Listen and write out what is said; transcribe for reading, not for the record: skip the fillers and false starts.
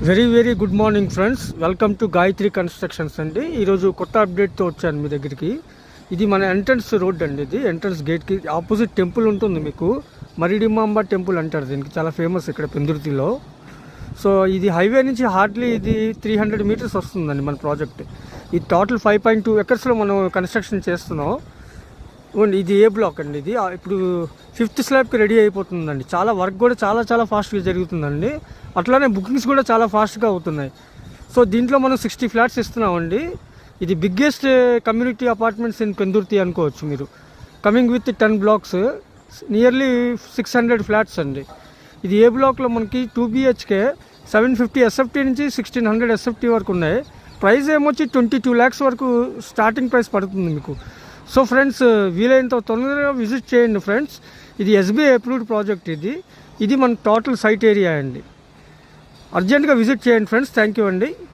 Very good morning friends. Welcome to Gayatri constructions అండి. ఈరోజు కొత్త అప్డేట్తో వచ్చాను మీ దగ్గరికి. ఇది మన ఎంట్రన్స్ రోడ్ అండి. ఇది ఎంట్రన్స్ గేట్కి ఆపోజిట్ టెంపుల్ ఉంటుంది మీకు. మరిడిమాంబ టెంపుల్ అంటారు దీనికి, చాలా ఫేమస్ ఇక్కడ పెందుర్తిలో. సో ఇది హైవే నుంచి హార్డ్లీ ఇది 300 మీటర్స్ వస్తుందండి మన ప్రాజెక్ట్. ఇది టోటల్ 5.2 ఎకర్స్లో మనం కన్స్ట్రక్షన్ చేస్తున్నాం. ఇది ఏ బ్లాక్ అండి. ఇది ఇప్పుడు 5th స్లాబ్కి రెడీ అయిపోతుందండి. చాలా వర్క్ కూడా చాలా ఫాస్ట్గా జరుగుతుందండి. అట్లానే బుకింగ్స్ కూడా చాలా ఫాస్ట్గా అవుతున్నాయి. సో దీంట్లో మనం 60 ఫ్లాట్స్ ఇస్తున్నామండి. ఇది biggest community apartments in Pendurthi అనుకోవచ్చు మీరు. Coming with 10 blocks, nearly 600 flats అండి. ఇది ఏ బ్లాక్లో మనకి 2 BHK 750 SFT నుంచి 1600 SFT వరకు ఉన్నాయి. ప్రైస్ ఏమొచ్చి 22 lakhs వరకు స్టార్టింగ్ ప్రైస్ పడుతుంది మీకు. సో ఫ్రెండ్స్, వీలైనంత తొందరగా విజిట్ చేయండి ఫ్రెండ్స్. ఇది SBI అప్రూవ్డ్ ప్రాజెక్ట్. ఇది మన టోటల్ సైట్ ఏరియా అండి. అర్జెంట్గా విజిట్ చేయండి ఫ్రెండ్స్. థ్యాంక్ యూ అండి.